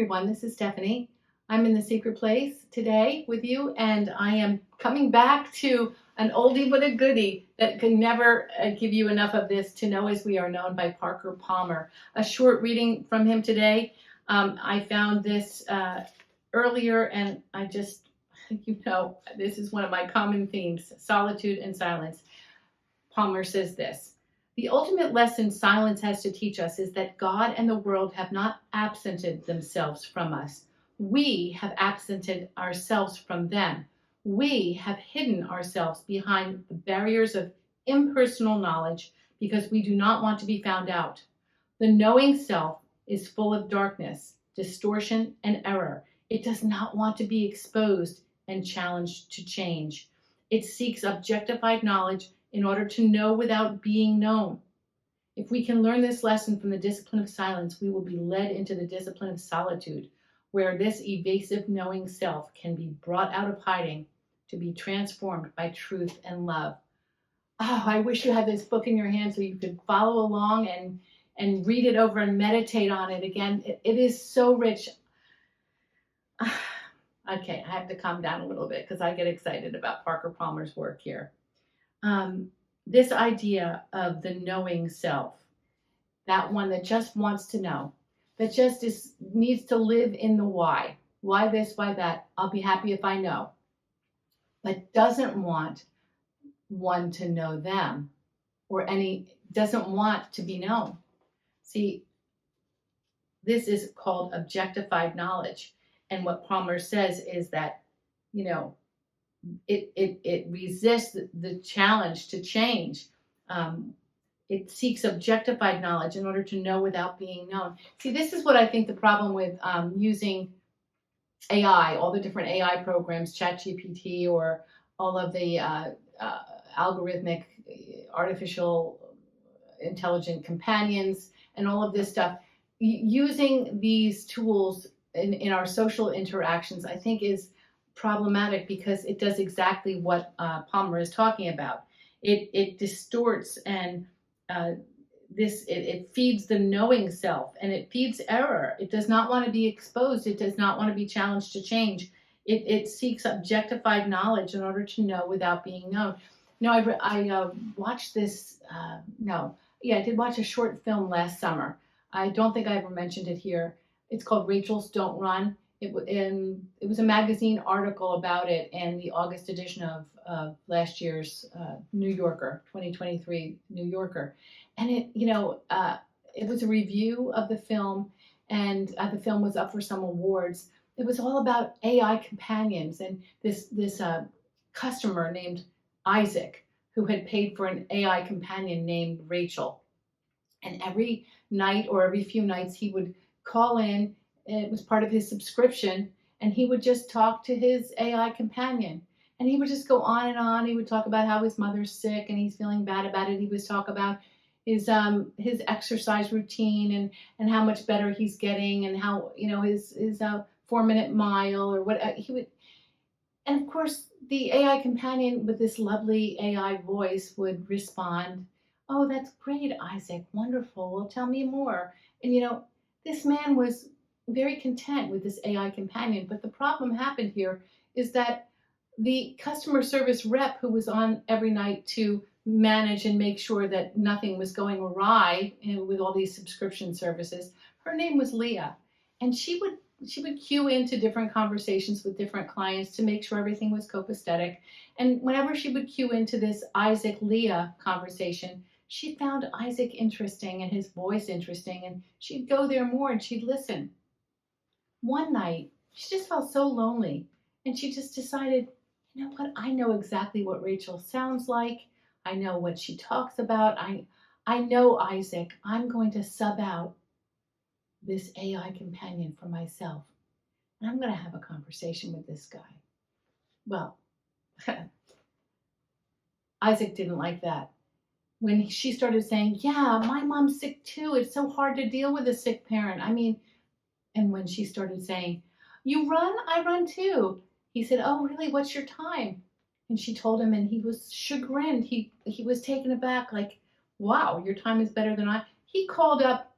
everyone, this is Stephanie. I'm in the secret place today with you, and I am coming back to an oldie but a goodie that can never give you enough of this, To Know As We Are Known by Parker Palmer. A short reading from him today. I found this earlier, and I just, this is one of my common themes, solitude and silence. Palmer says this: the ultimate lesson silence has to teach us is that God and the world have not absented themselves from us. We have absented ourselves from them. We have hidden ourselves behind the barriers of impersonal knowledge because we do not want to be found out. The knowing self is full of darkness, distortion, and error. It does not want to be exposed and challenged to change. It seeks objectified knowledge in order to know without being known. If we can learn this lesson from the discipline of silence, we will be led into the discipline of solitude, where this evasive knowing self can be brought out of hiding to be transformed by truth and love. Oh, I wish you had this book in your hand so you could follow along and read it over and meditate on it again. It is so rich. Okay, I have to calm down a little bit because I get excited about Parker Palmer's work here. This idea of the knowing self, that one that just wants to know, that just needs to live in the why. Why this, why that? I'll be happy if I know. But doesn't want one to know them or doesn't want to be known. See, this is called objectified knowledge. And what Palmer says is that, it resists the challenge to change. It seeks objectified knowledge in order to know without being known. See, this is what I think the problem with using AI, all the different AI programs, ChatGPT, or all of the algorithmic artificial intelligent companions and all of this stuff. Using these tools in our social interactions, I think, is problematic because it does exactly what Palmer is talking about. It distorts and it feeds the knowing self, and it feeds error. It does not want to be exposed. It does not want to be challenged to change. It seeks objectified knowledge in order to know without being known. I watched this. I did watch a short film last summer. I don't think I ever mentioned it here. It's called Rachel's Don't Run. It was a magazine article about it in the August edition of last year's New Yorker, 2023 New Yorker. And it was a review of the film, and the film was up for some awards. It was all about AI companions and this customer named Isaac who had paid for an AI companion named Rachel. And every night or every few nights he would call in. It was part of his subscription, and he would just talk to his AI companion. And he would just go on and on. He would talk about how his mother's sick and he's feeling bad about it. He would talk about his exercise routine and how much better he's getting, and how his 4-minute mile or what he would. And of course, the AI companion with this lovely AI voice would respond, "Oh, that's great, Isaac. Wonderful. Well, tell me more." And this man was very content with this AI companion. But the problem happened here is that the customer service rep who was on every night to manage and make sure that nothing was going awry with all these subscription services, her name was Leah. And she would cue into different conversations with different clients to make sure everything was copacetic. And whenever she would cue into this Isaac-Leah conversation, she found Isaac interesting and his voice interesting, and she'd go there more and she'd listen. One night, she just felt so lonely, and she just decided, you know what, I know exactly what Rachel sounds like. I know what she talks about. I know Isaac. I'm going to sub out this AI companion for myself, and I'm going to have a conversation with this guy. Well, Isaac didn't like that. When she started saying, "Yeah, my mom's sick too. It's so hard to deal with a sick parent. And when she started saying, "You run? I run too." He said, "Oh, really? What's your time?" And she told him, and he was chagrined. He was taken aback, like, "Wow, your time is better than I." He called up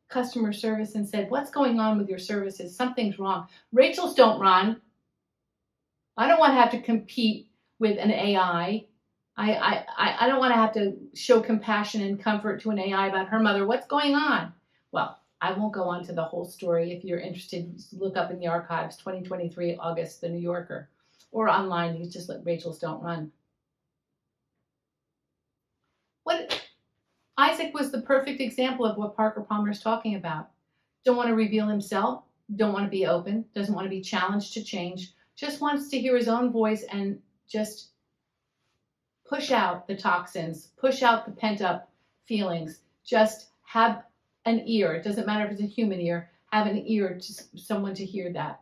customer service and said, what's going on with your services? Something's wrong. Rachel's don't run. I don't want to have to compete with an AI. I don't want to have to show compassion and comfort to an AI about her mother. What's going on? Well, I won't go on to the whole story. If you're interested, look up in the archives, 2023, August, The New Yorker, or online. You just let Rachel's don't run. What Isaac was the perfect example of what Parker Palmer is talking about. Don't want to reveal himself, don't want to be open, doesn't want to be challenged to change, just wants to hear his own voice and just push out the toxins, push out the pent up feelings, just have an ear. It doesn't matter if it's a human ear, have an ear to someone to hear that.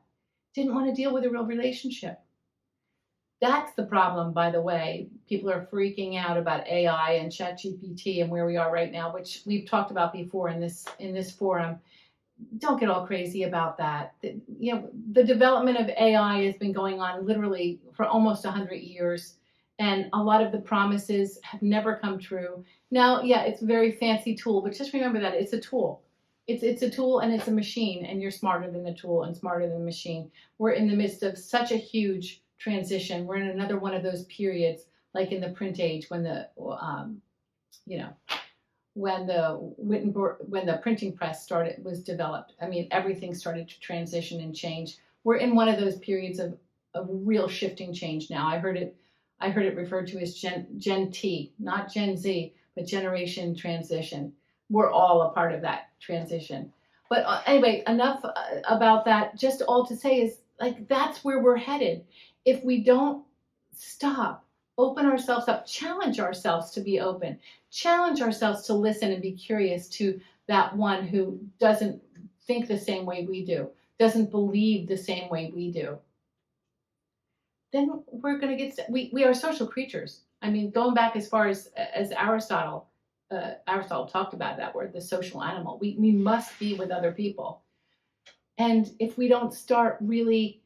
Didn't want to deal with a real relationship. That's the problem, by the way. People are freaking out about AI and ChatGPT and where we are right now, which we've talked about before in this forum. Don't get all crazy about that. The development of AI has been going on literally for almost 100 years, and a lot of the promises have never come true. Now, yeah, it's a very fancy tool, but just remember that it's a tool. It's a tool and it's a machine, and you're smarter than the tool and smarter than the machine. We're in the midst of such a huge transition. We're in another one of those periods, like in the print age, when the when the printing press was developed. I mean, everything started to transition and change. We're in one of those periods of real shifting change now. I heard it referred to as Gen T, not Gen Z, but generation transition. We're all a part of that transition. But anyway, enough about that. Just all to say is, like, that's where we're headed. If we don't stop, open ourselves up, challenge ourselves to be open, challenge ourselves to listen and be curious to that one who doesn't think the same way we do, doesn't believe the same way we do, then we're going to get, we are social creatures. I mean, going back as far as Aristotle talked about that word, the social animal. We must be with other people. And if we don't start really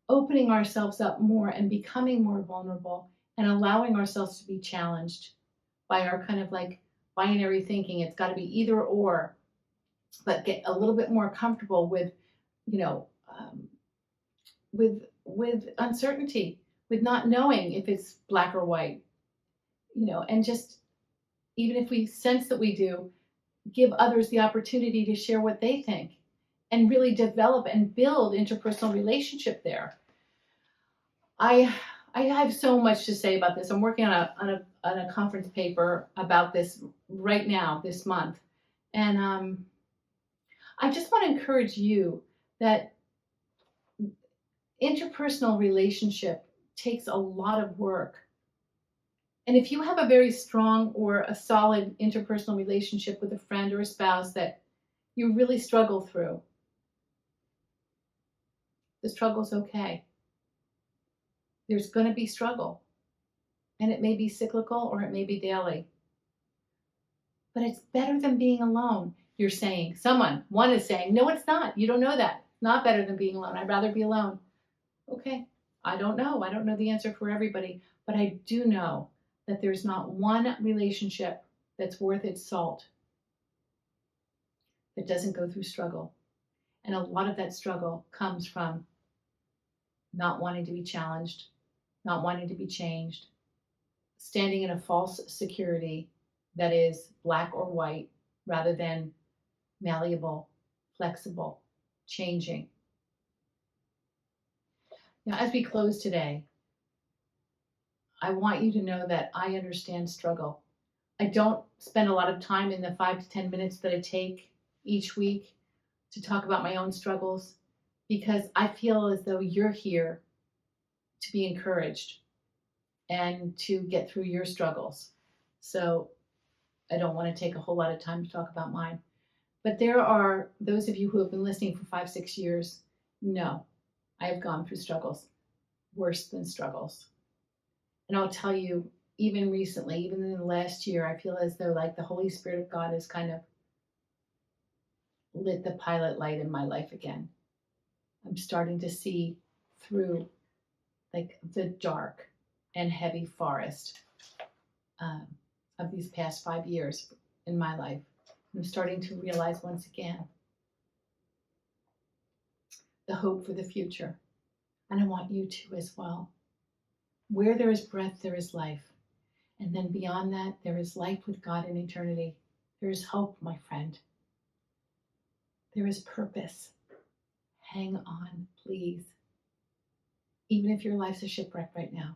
opening ourselves up more and becoming more vulnerable and allowing ourselves to be challenged by our kind of like binary thinking, it's got to be either or, but get a little bit more comfortable with, with uncertainty, with not knowing if it's black or white, and just, even if we sense that we do, give others the opportunity to share what they think and really develop and build interpersonal relationship there. I have so much to say about this. I'm working on a conference paper about this right now, this month. And I just want to encourage you that interpersonal relationship takes a lot of work. And if you have a very strong or a solid interpersonal relationship with a friend or a spouse that you really struggle through, the struggle's okay. There's going to be struggle. And it may be cyclical or it may be daily. But it's better than being alone. You're saying, one is saying, no, it's not. You don't know that. It's not better than being alone. I'd rather be alone. Okay, I don't know. I don't know the answer for everybody. But I do know that there's not one relationship that's worth its salt that doesn't go through struggle. And a lot of that struggle comes from not wanting to be challenged, not wanting to be changed, standing in a false security that is black or white rather than malleable, flexible, changing. Now, as we close today, I want you to know that I understand struggle. I don't spend a lot of time in the 5 to 10 minutes that I take each week to talk about my own struggles, because I feel as though you're here to be encouraged and to get through your struggles. So I don't want to take a whole lot of time to talk about mine. But there are those of you who have been listening for 5-6 years know I have gone through struggles, worse than struggles. And I'll tell you, even recently, even in the last year, I feel as though like the Holy Spirit of God has kind of lit the pilot light in my life again. I'm starting to see through like the dark and heavy forest of these past 5 years in my life. I'm starting to realize once again the hope for the future. And I want you to as well. Where there is breath, there is life. And then beyond that, there is life with God in eternity. There is hope, my friend. There is purpose. Hang on, please. Even if your life's a shipwreck right now.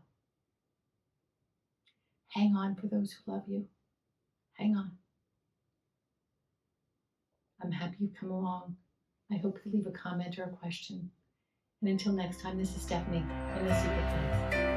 Hang on for those who love you. Hang on. I'm happy you've come along. I hope you leave a comment or a question. And until next time, this is Stephanie in the Secret Place.